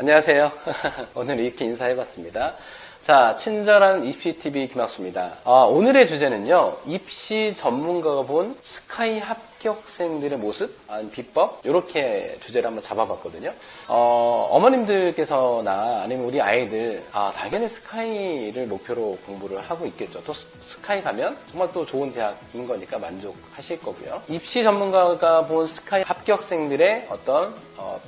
안녕하세요. 오늘 이렇게 인사해봤습니다. 자, 친절한 입시TV 김학수입니다. 오늘의 주제는요, 입시 전문가가 본 스카이 합격생들의 모습, 비법, 이렇게 주제를 한번 잡아봤거든요. 어머님들께서나 아니면 우리 아이들, 당연히 스카이를 목표로 공부를 하고 있겠죠. 또 스카이 가면 정말 또 좋은 대학인 거니까 만족하실 거고요. 입시 전문가가 본 스카이 합격생들의 어떤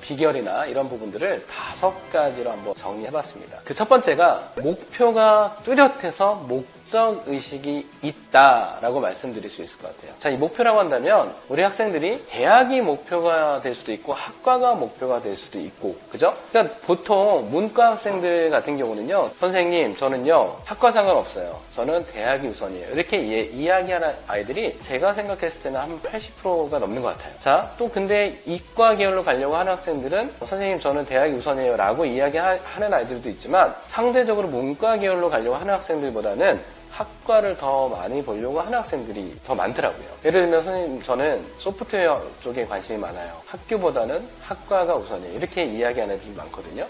비결이나 이런 부분들을 5가지로 한번 정리해봤습니다. 그 첫 번째가 목표가 뚜렷해서 목적의식이 있다라고 말씀드릴 수 있을 것 같아요. 자, 이 목표라고 한다면 우리 학생들이 대학이 목표가 될 수도 있고 학과가 목표가 될 수도 있고, 그죠? 그러니까 보통 문과 학생들 같은 경우는요, 선생님 저는요 학과 상관없어요. 저는 대학이 우선이에요. 이렇게 이야기하는 아이들이 제가 생각했을 때는 한 80%가 넘는 것 같아요. 자, 또 근데 이과 계열로 가려고 하는 학생들은 선생님 저는 대학이 우선이에요 라고 이야기하는 아이들도 있지만, 상대적으로 문과 계열로 가려고 하는 학생들보다는 학과를 더 많이 보려고 하는 학생들이 더 많더라고요. 예를 들면 선생님 저는 소프트웨어 쪽에 관심이 많아요. 학교보다는 학과가 우선이에요. 이렇게 이야기하는 애들이 많거든요.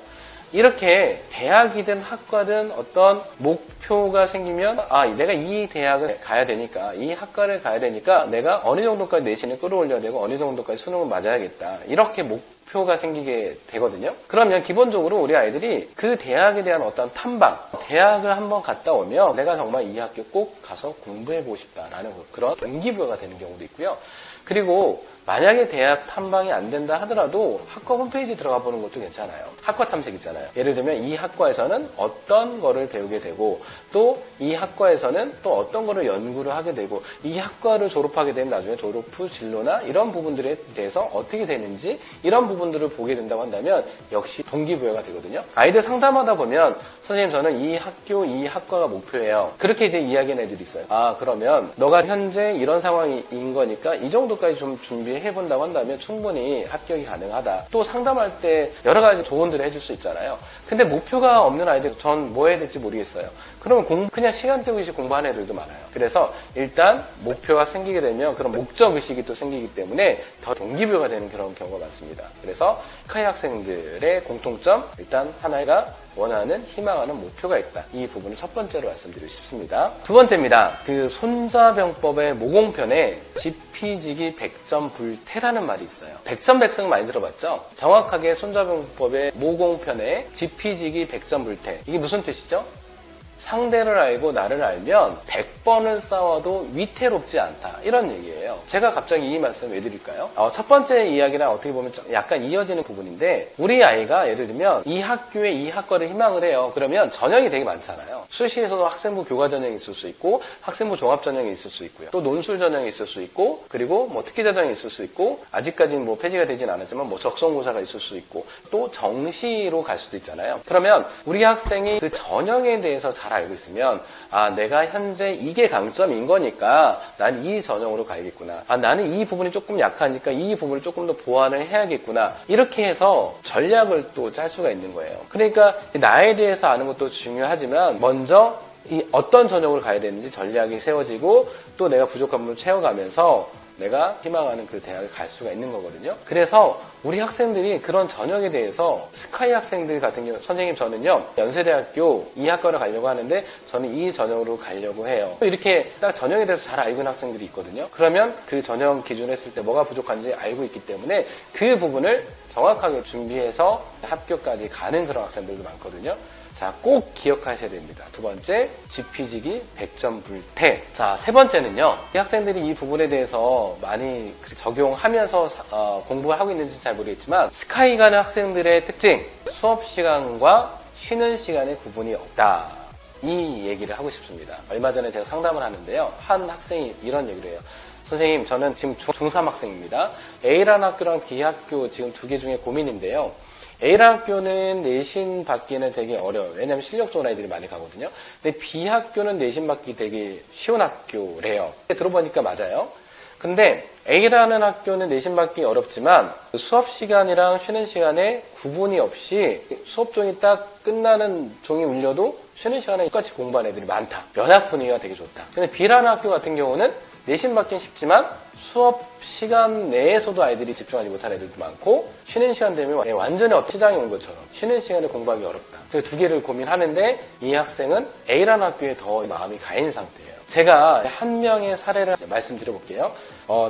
이렇게 대학이든 학과든 어떤 목표가 생기면 내가 이 대학을 가야 되니까, 이 학과를 가야 되니까 내가 어느 정도까지 내신을 끌어올려야 되고 어느 정도까지 수능을 맞아야겠다, 이렇게 목표가 생기게 되거든요. 그러면 기본적으로 우리 아이들이 그 대학에 대한 어떤 탐방, 대학을 한번 갔다 오면 내가 정말 이 학교 꼭 가서 공부해보고 싶다라는 그런 동기부여가 되는 경우도 있고요. 그리고 만약에 대학 탐방이 안 된다 하더라도 학과 홈페이지 들어가 보는 것도 괜찮아요. 학과 탐색 있잖아요. 예를 들면 이 학과에서는 어떤 거를 배우게 되고, 또 이 학과에서는 또 어떤 거를 연구를 하게 되고, 이 학과를 졸업하게 되면 나중에 졸업 후 진로나 이런 부분들에 대해서 어떻게 되는지, 이런 부분들을 보게 된다고 한다면 역시 동기부여가 되거든요. 아이들 상담하다 보면 선생님 저는 이 학교, 이 학과가 목표예요. 그렇게 이제 이야기하는 애들이 있어요. 그러면 너가 현재 이런 상황인 거니까 이 정도까지 좀 준비해본다고 한다면 충분히 합격이 가능하다. 또 상담할 때 여러 가지 조언들을 해줄 수 있잖아요. 근데 목표가 없는 아이들, 전 뭐 해야 될지 모르겠어요. 그러면 그냥 시간 때우듯이 공부하는 애들도 많아요. 그래서 일단 목표가 생기게 되면 그런 목적의식이 또 생기기 때문에 더 동기부여가 되는 그런 경우가 많습니다. 그래서 스카이 학생들의 공통점, 일단 하나가 원하는, 희망하는 목표가 있다. 이 부분을 첫 번째로 말씀드리고 싶습니다. 두 번째입니다. 그 손자병법의 모공편에 지피지기 100점 불태라는 말이 있어요. 100점 백승 많이 들어봤죠? 정확하게 손자병법의 모공편에 지피지기 100점 불태. 이게 무슨 뜻이죠? 상대를 알고 나를 알면 100번을 싸워도 위태롭지 않다, 이런 얘기예요. 제가 갑자기 이 말씀 왜 드릴까요? 첫 번째 이야기랑 어떻게 보면 약간 이어지는 부분인데, 우리 아이가 예를 들면 이 학교에 이 학과를 희망을 해요. 그러면 전형이 되게 많잖아요. 수시에서도 학생부 교과 전형이 있을 수 있고, 학생부 종합 전형이 있을 수 있고요. 또 논술 전형이 있을 수 있고, 그리고 뭐 특기 전형이 있을 수 있고, 아직까지는 뭐 폐지가 되진 않았지만 뭐 적성고사가 있을 수 있고, 또 정시로 갈 수도 있잖아요. 그러면 우리 학생이 그 전형에 대해서 잘 알고 있으면 내가 현재 이게 강점인 거니까 난 이 전형으로 가야겠구나. 나는 이 부분이 조금 약하니까 이 부분을 조금 더 보완을 해야겠구나. 이렇게 해서 전략을 또 짤 수가 있는 거예요. 그러니까 나에 대해서 아는 것도 중요하지만 먼저 이 어떤 전형으로 가야 되는지 전략이 세워지고, 또 내가 부족한 부분을 채워가면서 내가 희망하는 그 대학을 갈 수가 있는 거거든요. 그래서 우리 학생들이 그런 전형에 대해서, 스카이 학생들 같은 경우, 선생님 저는요 연세대학교 이 학과를 가려고 하는데 저는 이 전형으로 가려고 해요. 이렇게 딱 전형에 대해서 잘 알고 있는 학생들이 있거든요. 그러면 그 전형 기준을 했을 때 뭐가 부족한지 알고 있기 때문에 그 부분을 정확하게 준비해서 합격까지 가는 그런 학생들도 많거든요. 자, 꼭 기억하셔야 됩니다. 두 번째, 지피지기 100점 불태. 자, 세 번째는요, 이 학생들이 이 부분에 대해서 많이 적용하면서 공부를 하고 있는지 잘 모르겠지만, 스카이 가는 학생들의 특징, 수업 시간과 쉬는 시간에 구분이 없다. 이 얘기를 하고 싶습니다. 얼마 전에 제가 상담을 하는데요, 한 학생이 이런 얘기를 해요. 선생님, 저는 지금 중3 학생입니다. A라는 학교랑 B 학교 지금 2개 중에 고민인데요. A라는 학교는 내신 받기는 되게 어려워요. 왜냐하면 실력 좋은 아이들이 많이 가거든요. 근데 B 학교는 내신 받기 되게 쉬운 학교래요. 들어보니까 맞아요. 근데 A라는 학교는 내신 받기 어렵지만 수업 시간이랑 쉬는 시간에 구분이 없이 수업 종이 딱 끝나는 종이 울려도 쉬는 시간에 똑같이 공부하는 애들이 많다. 면학 분위기가 되게 좋다. 근데 B라는 학교 같은 경우는 내신 받긴 쉽지만 수업 시간 내에서도 아이들이 집중하지 못하는 애들도 많고 쉬는 시간 되면 완전히 시장에 온 것처럼 쉬는 시간에 공부하기 어렵다. 그래서 두 개를 고민하는데 이 학생은 A라는 학교에 더 마음이 가 있는 상태예요. 제가 한 명의 사례를 말씀드려볼게요.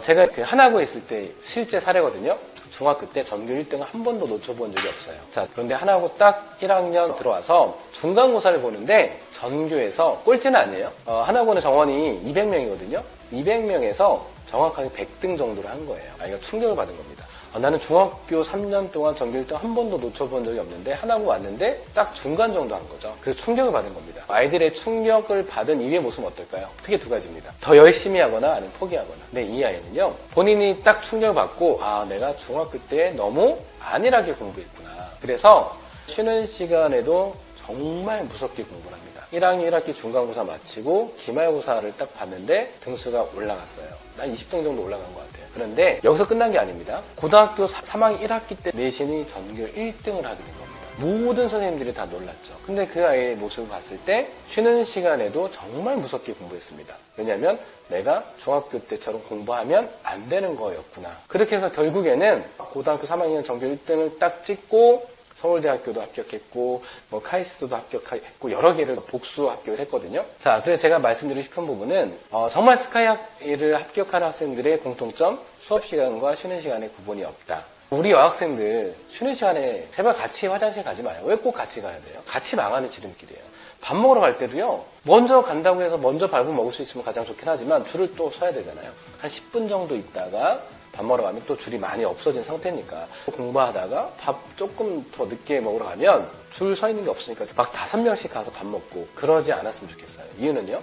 제가 그 하나고에 있을 때 실제 사례거든요. 중학교 때 전교 1등을 한 번도 놓쳐본 적이 없어요. 자, 그런데 하나고 딱 1학년 들어와서 중간고사를 보는데 전교에서 꼴찌는 아니에요. 하나고는 정원이 200명이거든요. 200명에서 정확하게 100등 정도를 한 거예요. 아이가 충격을 받은 겁니다. 나는 중학교 3년 동안 전교 1등 한 번도 놓쳐본 적이 없는데 하나고 왔는데 딱 중간 정도 한 거죠. 그래서 충격을 받은 겁니다. 아이들의 충격을 받은 이후의 모습은 어떨까요? 크게 두 가지입니다. 더 열심히 하거나 아니면 포기하거나. 근데 이 아이는요. 본인이 딱 충격을 받고 내가 중학교 때 너무 안일하게 공부했구나. 그래서 쉬는 시간에도 정말 무섭게 공부를 합니다. 1학년 1학기 중간고사 마치고 기말고사를 딱 봤는데 등수가 올라갔어요. 한 20등 정도 올라간 것 같아요. 그런데 여기서 끝난 게 아닙니다. 고등학교 3학년 1학기 때 내신이 전교 1등을 하게 된 겁니다. 모든 선생님들이 다 놀랐죠. 근데 그 아이의 모습을 봤을 때 쉬는 시간에도 정말 무섭게 공부했습니다. 왜냐하면 내가 중학교 때처럼 공부하면 안 되는 거였구나. 그렇게 해서 결국에는 고등학교 3학년 전교 1등을 딱 찍고 서울대학교도 합격했고 카이스트도 합격했고 여러 개를 복수 합격을 했거든요. 자, 그래서 제가 말씀드리고 싶은 부분은 정말 스카이를 합격하는 학생들의 공통점, 수업 시간과 쉬는 시간에 구분이 없다. 우리 여학생들 쉬는 시간에 제발 같이 화장실 가지 마요. 왜 꼭 같이 가야 돼요? 같이 망하는 지름길이에요. 밥 먹으러 갈 때도요. 먼저 간다고 해서 먼저 밟고 먹을 수 있으면 가장 좋긴 하지만 줄을 또 서야 되잖아요. 한 10분 정도 있다가 밥 먹으러 가면 또 줄이 많이 없어진 상태니까 공부하다가 밥 조금 더 늦게 먹으러 가면 줄 서 있는 게 없으니까 막 5명씩 가서 밥 먹고 그러지 않았으면 좋겠어요. 이유는요.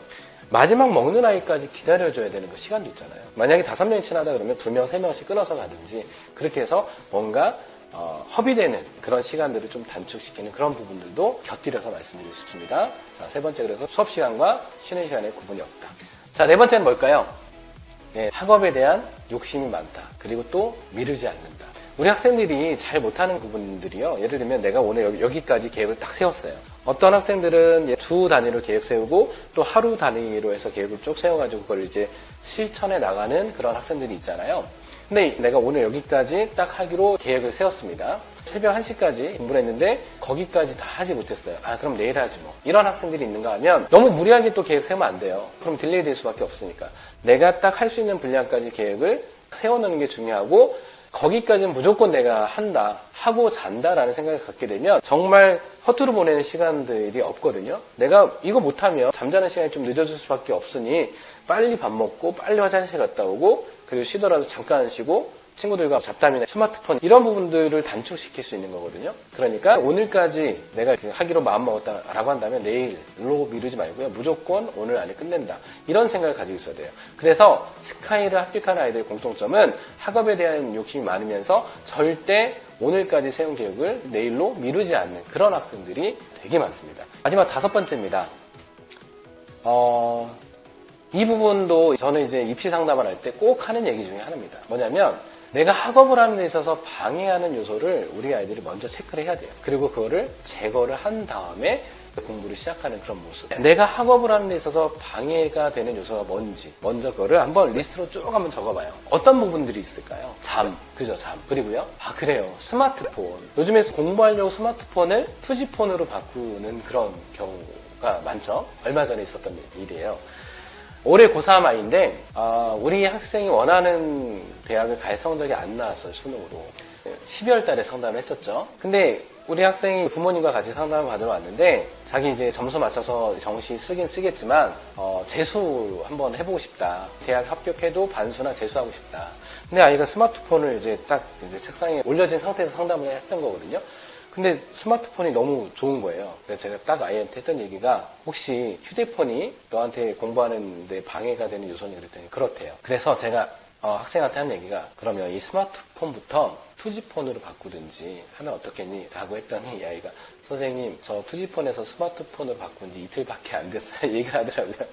마지막 먹는 아이까지 기다려줘야 되는 그 시간도 있잖아요. 만약에 5명이 친하다 그러면 2명, 3명씩 끊어서 가든지 그렇게 해서 뭔가 허비되는 그런 시간들을 좀 단축시키는 그런 부분들도 곁들여서 말씀드리고 싶습니다. 자, 세 번째 그래서 수업 시간과 쉬는 시간에 구분이 없다. 자, 네 번째는 뭘까요? 네, 학업에 대한 욕심이 많다. 그리고 또 미루지 않는다. 우리 학생들이 잘 못하는 부분들이요. 예를 들면 내가 오늘 여기까지 계획을 딱 세웠어요. 어떤 학생들은 주 단위로 계획 세우고 또 하루 단위로 해서 계획을 쭉 세워가지고 그걸 이제 실천해 나가는 그런 학생들이 있잖아요. 근데 내가 오늘 여기까지 딱 하기로 계획을 세웠습니다. 새벽 1시까지 공부를 했는데 거기까지 다 하지 못했어요. 그럼 내일 하지 뭐. 이런 학생들이 있는가 하면 너무 무리하게 또 계획 세우면 안 돼요. 그럼 딜레이 될 수밖에 없으니까. 내가 딱 할 수 있는 분량까지 계획을 세워놓는 게 중요하고 거기까지는 무조건 내가 한다, 하고 잔다라는 생각을 갖게 되면 정말 허투루 보내는 시간들이 없거든요. 내가 이거 못하면 잠자는 시간이 좀 늦어질 수밖에 없으니 빨리 밥 먹고 빨리 화장실 갔다 오고 그리고 쉬더라도 잠깐 쉬고 친구들과 잡담이나 스마트폰 이런 부분들을 단축시킬 수 있는 거거든요. 그러니까 오늘까지 내가 하기로 마음먹었다라고 한다면 내일로 미루지 말고요. 무조건 오늘 안에 끝낸다. 이런 생각을 가지고 있어야 돼요. 그래서 스카이를 합격하는 아이들의 공통점은 학업에 대한 욕심이 많으면서 절대 오늘까지 세운 계획을 내일로 미루지 않는 그런 학생들이 되게 많습니다. 마지막 5번째입니다. 이 부분도 저는 이제 입시 상담을 할 때 꼭 하는 얘기 중에 하나입니다. 뭐냐면 내가 학업을 하는 데 있어서 방해하는 요소를 우리 아이들이 먼저 체크를 해야 돼요. 그리고 그거를 제거를 한 다음에 공부를 시작하는 그런 모습. 내가 학업을 하는 데 있어서 방해가 되는 요소가 뭔지 먼저 그거를 한번 리스트로 쭉 한번 적어봐요. 어떤 부분들이 있을까요? 그죠, 잠. 그리고요. 그래요. 스마트폰. 요즘에 공부하려고 스마트폰을 투지폰으로 바꾸는 그런 경우가 많죠. 얼마 전에 있었던 일이에요. 올해 고3 아이인데 우리 학생이 원하는 대학을 갈 성적이 안 나왔어요. 수능으로. 12월 달에 상담을 했었죠. 근데 우리 학생이 부모님과 같이 상담을 받으러 왔는데 자기 이제 점수 맞춰서 정시 쓰긴 쓰겠지만 재수 한번 해보고 싶다. 대학 합격해도 반수나 재수하고 싶다. 근데 아이가 스마트폰을 이제 딱 이제 책상에 올려진 상태에서 상담을 했던 거거든요. 근데 스마트폰이 너무 좋은 거예요. 그래서 제가 딱 아이한테 했던 얘기가 혹시 휴대폰이 너한테 공부하는 데 방해가 되는 요소니 그랬더니 그렇대요. 그래서 제가 학생한테 한 얘기가 그러면 이 스마트폰부터 투지폰으로 바꾸든지 하면 어떻겠니? 라고 했더니 이 아이가 선생님 저 투지폰에서 스마트폰으로 바꾼 지 이틀밖에 안 됐어요. 얘기를 하더라고요.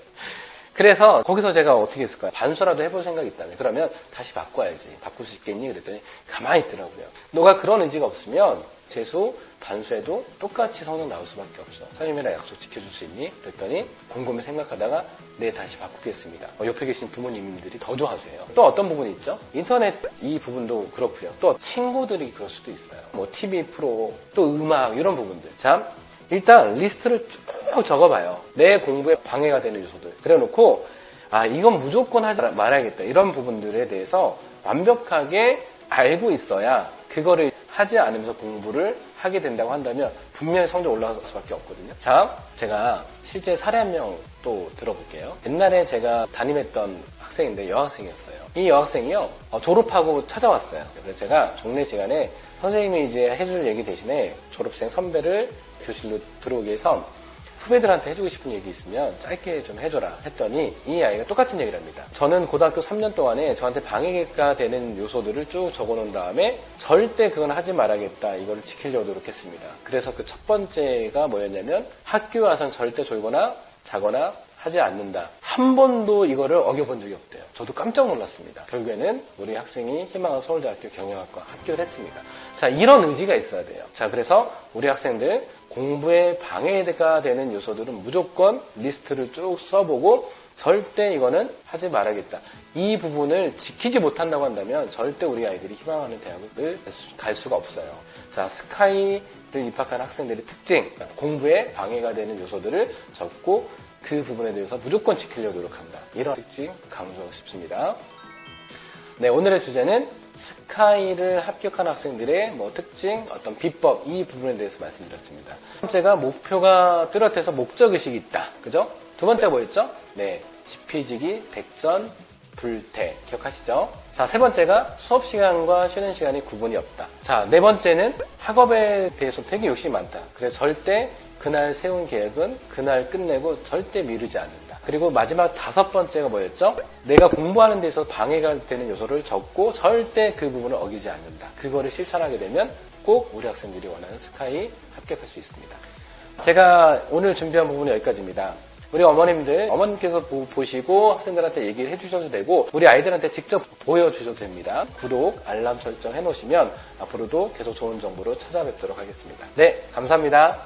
그래서 거기서 제가 어떻게 했을까요? 반수라도 해볼 생각이 있다면 그러면 다시 바꿔야지. 바꿀 수 있겠니? 그랬더니 가만히 있더라고요. 너가 그런 의지가 없으면 재수, 반수에도 똑같이 성적 나올 수밖에 없어. 선생님이랑 약속 지켜줄 수 있니? 그랬더니 곰곰이 생각하다가 네, 다시 바꾸겠습니다. 옆에 계신 부모님들이 더 좋아하세요. 또 어떤 부분이 있죠? 인터넷 이 부분도 그렇고요. 또 친구들이 그럴 수도 있어요. 뭐 TV 프로, 또 음악 이런 부분들. 자, 일단 리스트를 쭉 적어봐요. 내 공부에 방해가 되는 요소들. 그래놓고 이건 무조건 하지 말아야겠다. 이런 부분들에 대해서 완벽하게 알고 있어야 그거를 하지 않으면서 공부를 하게 된다고 한다면 분명히 성적 올라갈 수밖에 없거든요. 자, 제가 실제 사례 한 명 또 들어볼게요. 옛날에 제가 담임했던 학생인데 여학생이었어요. 이 여학생이요, 졸업하고 찾아왔어요. 그래서 제가 종례 시간에 선생님이 이제 해줄 얘기 대신에 졸업생 선배를 교실로 들어오게 해서 후배들한테 해주고 싶은 얘기 있으면 짧게 좀 해줘라 했더니 이 아이가 똑같은 얘기를 합니다. 저는 고등학교 3년 동안에 저한테 방해가 되는 요소들을 쭉 적어놓은 다음에 절대 그건 하지 말아야겠다, 이거를 지키려고 노력했습니다. 그래서 그 첫 번째가 뭐였냐면 학교 와서는 절대 졸거나 자거나 하지 않는다. 한 번도 이거를 어겨본 적이 없대요. 저도 깜짝 놀랐습니다. 결국에는 우리 학생이 희망한 서울대학교 경영학과 합격을 했습니다. 자, 이런 의지가 있어야 돼요. 자, 그래서 우리 학생들 공부에 방해가 되는 요소들은 무조건 리스트를 쭉 써보고 절대 이거는 하지 말아야겠다. 이 부분을 지키지 못한다고 한다면 절대 우리 아이들이 희망하는 대학을 갈 수가 없어요. 자, 스카이를 입학한 학생들의 특징, 공부에 방해가 되는 요소들을 적고 그 부분에 대해서 무조건 지키려고 노력한다. 이런 특징 강조하고 싶습니다. 네, 오늘의 주제는 스카이를 합격한 학생들의 특징, 어떤 비법, 이 부분에 대해서 말씀드렸습니다. 첫 번째가 목표가 뚜렷해서 목적의식이 있다. 그죠? 두 번째가 뭐였죠? 네, 지피지기, 백전, 불태. 기억하시죠? 자, 세 번째가 수업 시간과 쉬는 시간이 구분이 없다. 자, 네 번째는 학업에 대해서 되게 욕심이 많다. 그래서 절대 그날 세운 계획은 그날 끝내고 절대 미루지 않는다. 그리고 마지막 다섯 번째가 뭐였죠? 내가 공부하는 데 있어서 방해가 되는 요소를 적고 절대 그 부분을 어기지 않는다. 그거를 실천하게 되면 꼭 우리 학생들이 원하는 스카이 합격할 수 있습니다. 제가 오늘 준비한 부분은 여기까지입니다. 우리 어머님께서 보시고 학생들한테 얘기를 해주셔도 되고 우리 아이들한테 직접 보여주셔도 됩니다. 구독, 알람 설정 해놓으시면 앞으로도 계속 좋은 정보로 찾아뵙도록 하겠습니다. 네, 감사합니다.